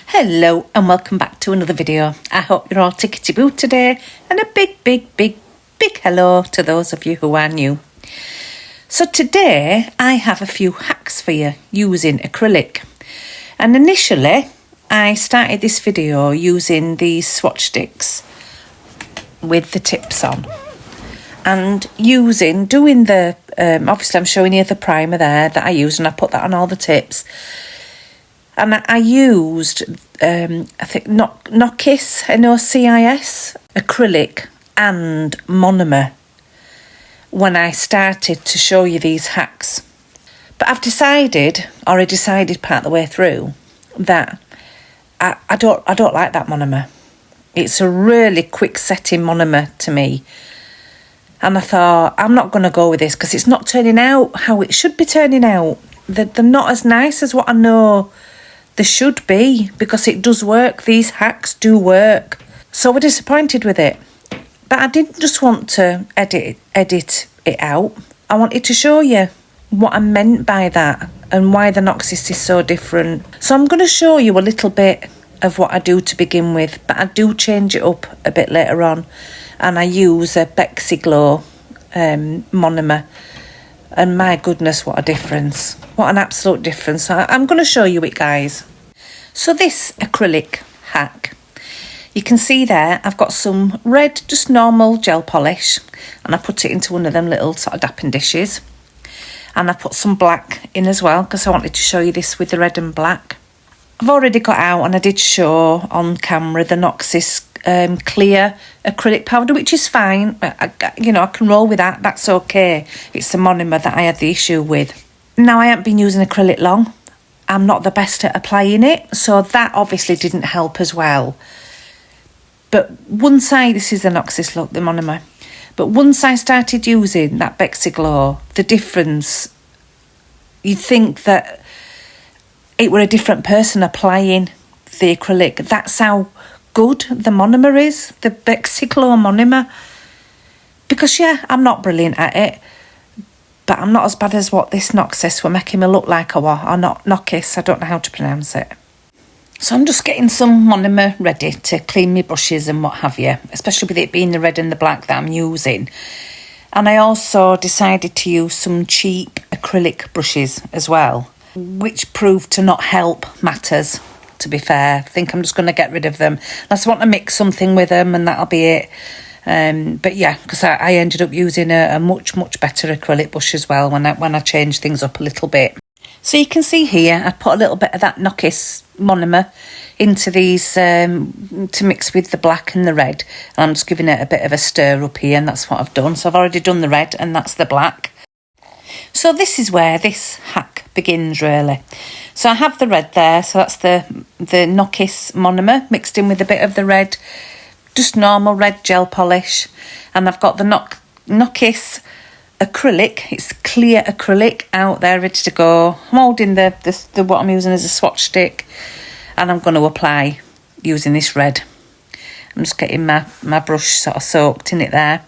Hello and welcome back to another video. I hope you're all tickety-boo today, and a big hello to those of you who are new. So today I have a few hacks for you using acrylic. And initially I started this video using these swatch sticks with the tips on, and doing the obviously I'm showing you the primer there that I used, and I put that on all the tips. And I used, I think, NOCIS, NOCIS, acrylic and monomer when I started to show you these hacks. But I've decided part of the way through, that I don't like that monomer. It's a really quick setting monomer to me. And I thought, I'm not going to go with this because it's not turning out how it should be turning out. They're not as nice as what I know they should be, because it does work. These hacks do work. So we're disappointed with it. But I didn't just want to edit it out. I wanted to show you what I meant by that and why the NOCIS is so different. So I'm going to show you a little bit of what I do to begin with, but I do change it up a bit later on. And I use a BEXY GLOW monomer. And my goodness, what a difference. What an absolute difference. So I'm going to show you it, guys. So this acrylic hack, you can see there I've got some red, just normal gel polish, and I put it into one of them little sort of dapping dishes. And I put some black in as well, because I wanted to show you this with the red and black. I've already got out, and I did show on camera, the NOCIS clear acrylic powder, which is fine. I can roll with that. That's okay. It's the monomer that I had the issue with. Now, I haven't been using acrylic long. I'm not the best at applying it, so that obviously didn't help as well. But once this is the NOCIS, look, the monomer. But once I started using that BEXY GLOW, the difference, you'd think that it were a different person applying the acrylic. That's how good the monomer is, the BEXY GLOW monomer. Because yeah, I'm not brilliant at it, but I'm not as bad as what this NOCIS were making me look like I was, or not NOCIS, I don't know how to pronounce it. So I'm just getting some monomer ready to clean my brushes and what have you, especially with it being the red and the black that I'm using. And I also decided to use some cheap acrylic brushes as well, which proved to not help matters. To be fair, I think I'm just going to get rid of them. Unless I want to mix something with them, and that'll be it. But yeah, because I ended up using a much better acrylic brush as well when I changed things up a little bit. So you can see here, I put a little bit of that NOCIS monomer into these to mix with the black and the red. And I'm just giving it a bit of a stir up here, and that's what I've done. So I've already done the red, and that's the black. So this is where this hack begins, really. So I have the red there, so that's the NOCIS monomer mixed in with a bit of the red, just normal red gel polish. And I've got the NOCIS acrylic, it's clear acrylic out there ready to go. I'm holding the what I'm using as a swatch stick, and I'm going to apply using this red. I'm just getting my brush sort of soaked in it there,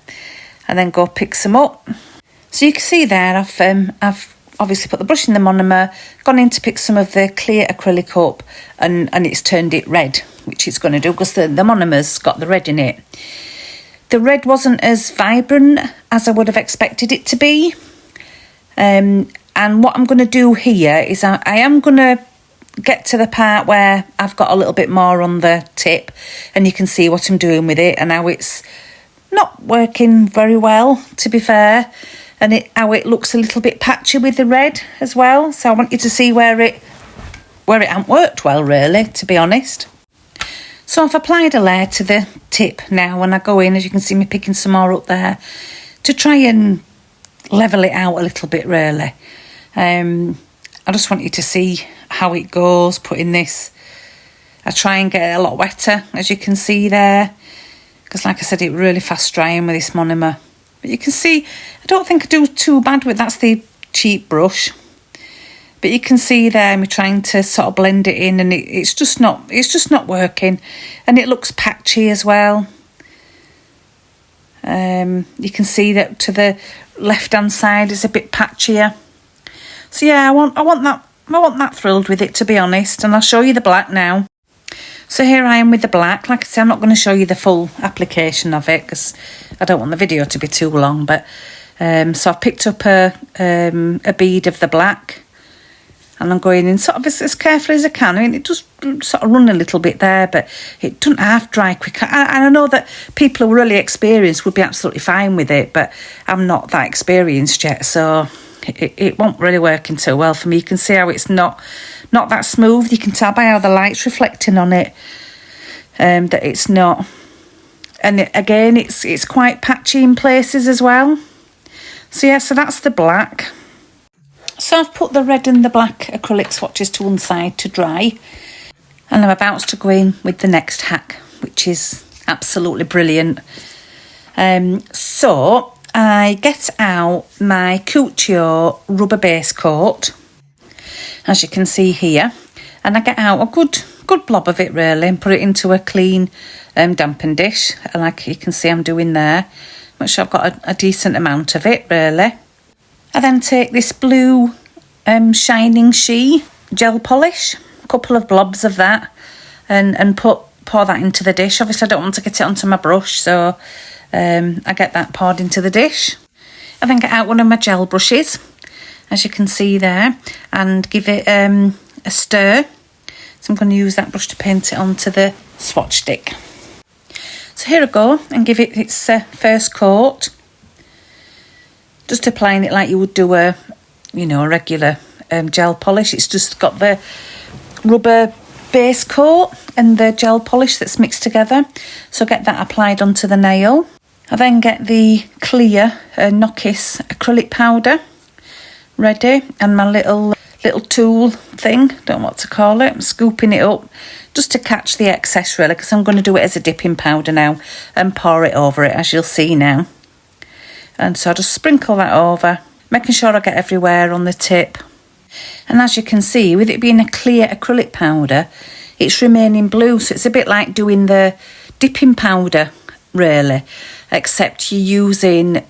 and then go pick some up. So you can see there I've obviously put the brush in the monomer, gone in to pick some of the clear acrylic up, and it's turned it red, which it's going to do because the monomer's got the red in it. The red wasn't as vibrant as I would have expected it to be. And what I'm going to do here is I am going to get to the part where I've got a little bit more on the tip, and you can see what I'm doing with it and how it's not working very well, to be fair. And how it looks a little bit patchy with the red as well. So I want you to see where it hasn't worked well, really, to be honest. So I've applied a layer to the tip now, and I go in, as you can see me picking some more up there, to try and level it out a little bit, really. I just want you to see how it goes, putting this. I try and get it a lot wetter, as you can see there, because like I said, it's really fast drying with this monomer. But you can see, I don't think I do too bad with, that's the cheap brush. But you can see there me trying to sort of blend it in, and it's just not working, and it looks patchy as well. You can see that to the left hand side is a bit patchier. So yeah, I want that thrilled with it, to be honest, and I'll show you the black now. So here I am with the black. Like I say, I'm not going to show you the full application of it because I don't want the video to be too long, but so I've picked up a bead of the black, and I'm going in sort of as carefully as I can. I mean, it does sort of run a little bit there, but it doesn't half dry quick. And I know that people who are really experienced would be absolutely fine with it, but I'm not that experienced yet, so it won't really working too well for me. You can see how it's not that smooth. You can tell by how the light's reflecting on it that it's not. And again, it's quite patchy in places as well. So yeah, so that's the black. So I've put the red and the black acrylic swatches to one side to dry, and I'm about to go in with the next hack, which is absolutely brilliant. So I get out my Couture rubber base coat, as you can see here, and I get out a good blob of it really, and put it into a clean dampen dish, like you can see I'm doing there. Make sure I've got a decent amount of it really. I then take this blue Shining She gel polish, a couple of blobs of that, and pour that into the dish. Obviously I don't want to get it onto my brush, so I get that poured into the dish. I then get out one of my gel brushes, as you can see there, and give it a stir. So I'm going to use that brush to paint it onto the swatch stick. So here I go, and give it its first coat. Just applying it like you would do a regular gel polish. It's just got the rubber base coat and the gel polish that's mixed together. So get that applied onto the nail. I then get the clear NOCIS acrylic powder ready, and my little tool thing, don't know what to call it. I'm scooping it up just to catch the excess really, because I'm going to do it as a dipping powder now and pour it over it, as you'll see now. And so I just sprinkle that over, making sure I get everywhere on the tip. And as you can see, with it being a clear acrylic powder, it's remaining blue. So it's a bit like doing the dipping powder, really, except you're using,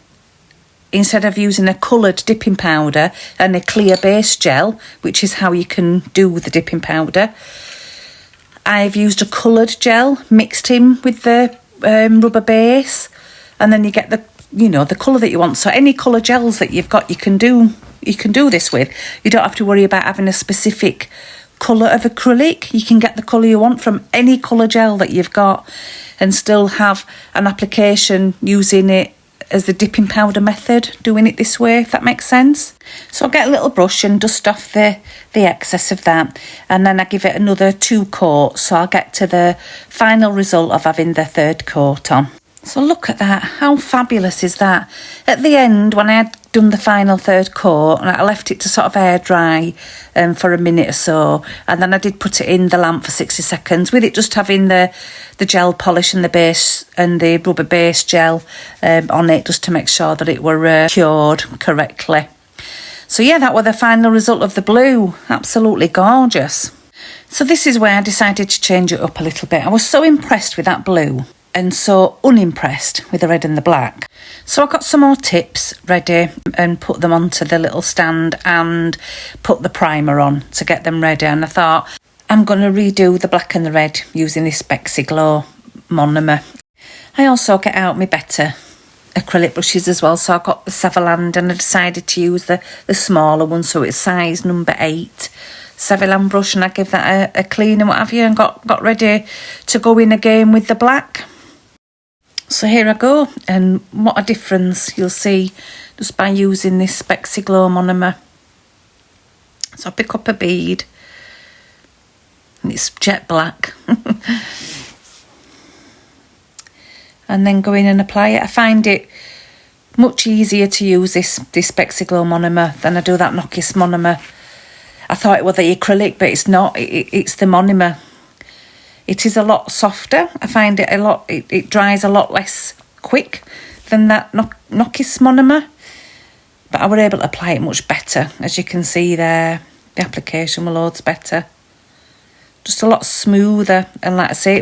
instead of using a coloured dipping powder and a clear base gel, which is how you can do the dipping powder, I've used a coloured gel mixed in with the rubber base, and then you get the colour that you want. So any colour gels that you've got, you can do this with. You don't have to worry about having a specific colour of acrylic. You can get the colour you want from any colour gel that you've got and still have an application using it as the dipping powder method, doing it this way, if that makes sense. So I'll get a little brush and dust off the excess of that, and then I give it another 2 coats, so I'll get to the final result of having the 3rd coat on. So look at that, how fabulous is that? At the end, when I had done the final 3rd coat, and I left it to sort of air dry for a minute or so, and then I did put it in the lamp for 60 seconds, with it just having the gel polish and the base and the rubber base gel on it, just to make sure that it were cured correctly. So yeah, that was the final result of the blue. Absolutely gorgeous. So this is where I decided to change it up a little bit. I was so impressed with that blue and so unimpressed with the red and the black. So I got some more tips ready and put them onto the little stand and put the primer on to get them ready. And I thought, I'm going to redo the black and the red using this BEXY GLOW monomer. I also get out my better acrylic brushes as well. So I got the Severland, and I decided to use the smaller one. So it's size number 8. Severland brush, and I give that a clean and what have you, and got ready to go in again with the black. So here I go, and what a difference you'll see just by using this BEXY GLOW monomer. So I pick up a bead, and it's jet black, and then go in and apply it. I find it much easier to use this BEXY GLOW monomer than I do that NOCIS monomer. I thought it was the acrylic, but it's not. It's the monomer. It is a lot softer. I find it dries a lot less quick than that NOCIS monomer. But I was able to apply it much better, as you can see there. the application were loads better. Just a lot smoother, and like I say,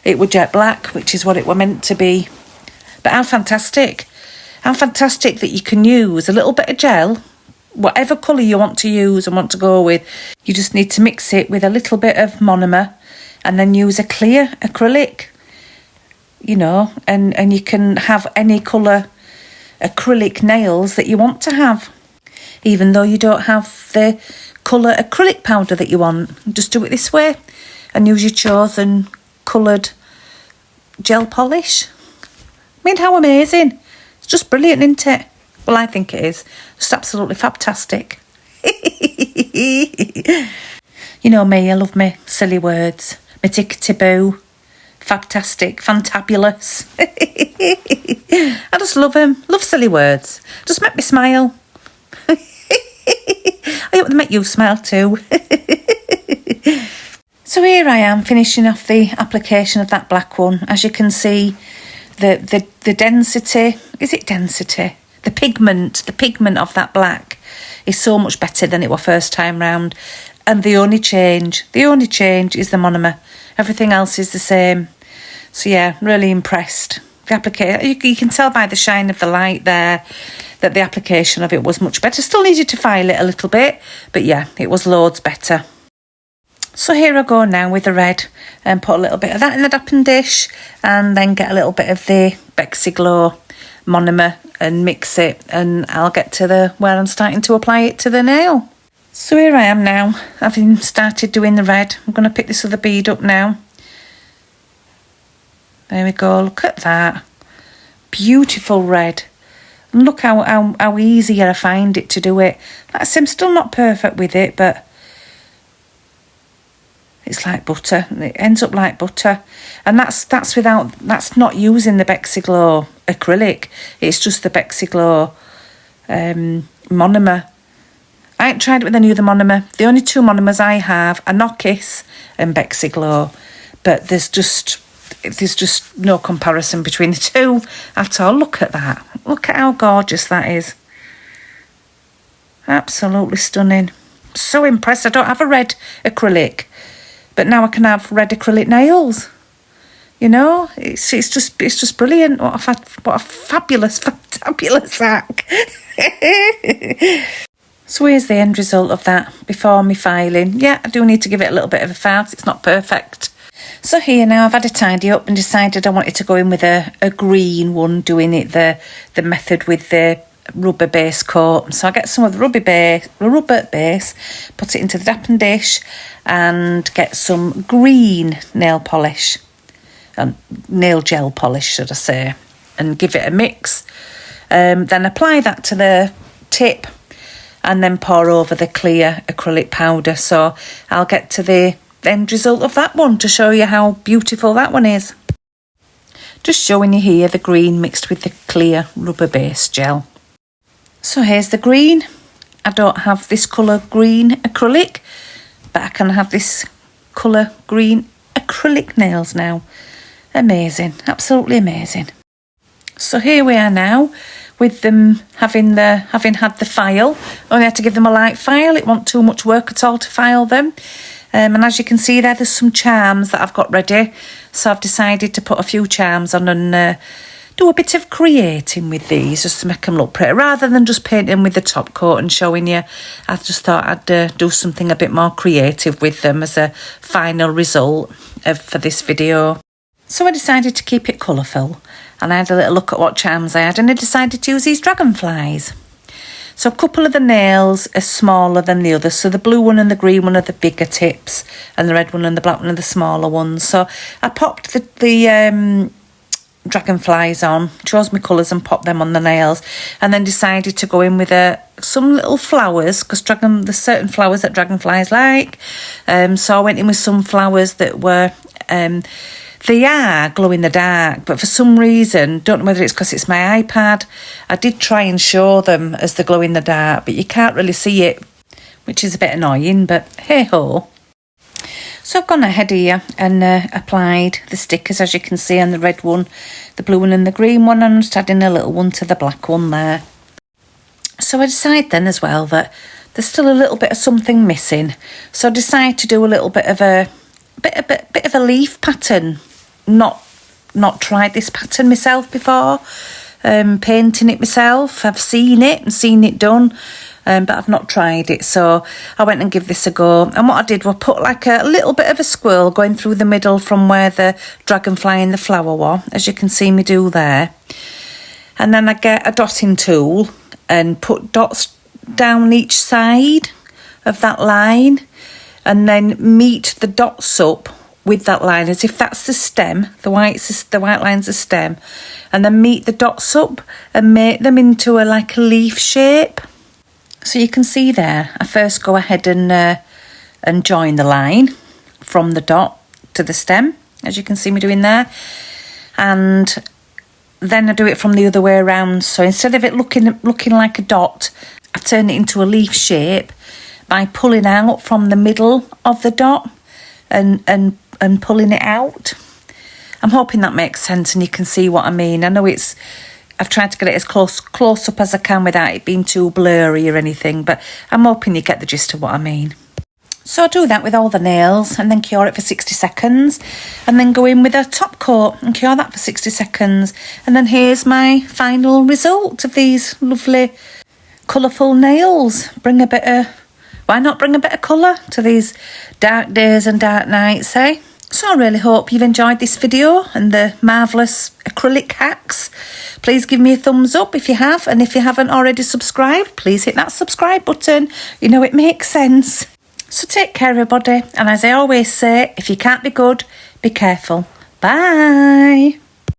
it were jet black, which is what it were meant to be. But how fantastic that you can use a little bit of gel, whatever colour you want to use and want to go with. You just need to mix it with a little bit of monomer and then use a clear acrylic, you know, and you can have any colour acrylic nails that you want to have, even though you don't have the colour acrylic powder that you want. Just do it this way and use your chosen coloured gel polish. I mean, how amazing. It's just brilliant, isn't it? Well, I think it is. Just absolutely fantastic. You know me, I love me silly words. My tickety-boo. Fantastic, fantabulous. I just love them. Love silly words. Just make me smile. I hope they make you smile too. So here I am finishing off the application of that black one. As you can see, the density, is it density? The pigment of that black is so much better than it was first time round. And the only change is the monomer. Everything else is the same. So yeah, really impressed. The application, you can tell by the shine of the light there that the application of it was much better. Still needed to file it a little bit, but yeah, it was loads better. So here I go now with the red and put a little bit of that in the dappen dish and then get a little bit of the Bexy Glow monomer and mix it, and I'll get to where I'm starting to apply it to the nail. So here I am now, having started doing the red. I'm going to pick this other bead up now. There we go, look at that. Beautiful red. And look how easy I find it to do it. Like I say, I'm still not perfect with it, but it's like butter. It ends up like butter. And that's not using the Bexy Glow acrylic. It's just the Bexy Glow monomer. I ain't tried it with any other monomer. The only two monomers I have are NOCIS and Bexy Glow. But there's just no comparison between the two at all. Look at that. Look at how gorgeous that is. Absolutely stunning. So impressed. I don't have a red acrylic, but now I can have red acrylic nails. You know, it's just brilliant. What a fabulous hack. So here's the end result of that before me filing. Yeah, I do need to give it a little bit of a file. It's not perfect. So here now I've had a tidy up and decided I wanted to go in with a green one, doing it the method with the rubber base coat. So I get some of the rubber base, put it into the dappen dish and get some green nail polish, nail gel polish should I say, and give it a mix. Then apply that to the tip and then pour over the clear acrylic powder. So I'll get to the end result of that one to show you how beautiful that one is. Just showing you here the green mixed with the clear rubber base gel. So here's the green. I don't have this colour green acrylic, but I can have this colour green acrylic nails now. Amazing, absolutely amazing. So here we are now with them having had the file. Only had to give them a light file. It wasn't too much work at all to file them. And as you can see there's some charms that I've got ready. So I've decided to put a few charms on and do a bit of creating with these just to make them look pretty. Rather than just painting with the top coat and showing you, I just thought I'd do something a bit more creative with them as a final result for this video. So I decided to keep it colourful. And I had a little look at what charms I had and I decided to use these dragonflies. So a couple of the nails are smaller than the others. So the blue one and the green one are the bigger tips and the red one and the black one are the smaller ones. So I popped the dragonflies on, chose my colours and popped them on the nails, and then decided to go in with some little flowers because there's certain flowers that dragonflies like. So I went in with some flowers that were... they are glow in the dark, but for some reason, don't know whether it's because it's my iPad, I did try and show them as the glow in the dark, but you can't really see it, which is a bit annoying, but hey-ho. So I've gone ahead here and applied the stickers, as you can see, on the red one, the blue one and the green one, and I'm just adding a little one to the black one there. So I decided then as well that there's still a little bit of something missing. So I decided to do a little bit of a leaf pattern. Not tried this pattern myself before, painting it myself. I've seen it and seen it done, but I've not tried it, so I went and give this a go. And what I did was put like a little bit of a swirl going through the middle from where the dragonfly and the flower were, as you can see me do there. And then I get a dotting tool and put dots down each side of that line, and then meet the dots up with that line as if that's the stem. The white line's the stem, and then meet the dots up and make them into like a leaf shape. So you can see there, I first go ahead and join the line from the dot to the stem, as you can see me doing there, and then I do it from the other way around. So instead of it looking like a dot, I turn it into a leaf shape by pulling out from the middle of the dot and pulling it out. I'm hoping that makes sense and you can see what I mean. I know I've tried to get it as close up as I can without it being too blurry or anything, but I'm hoping you get the gist of what I mean. So I do that with all the nails and then cure it for 60 seconds and then go in with a top coat and cure that for 60 seconds. And then here's my final result of these lovely colourful nails. Why not bring a bit of colour to these dark days and dark nights, eh? So I really hope you've enjoyed this video and the marvellous acrylic hacks. Please give me a thumbs up if you have, and if you haven't already subscribed, please hit that subscribe button. You know it makes sense. So take care everybody, and as I always say, if you can't be good, be careful. Bye.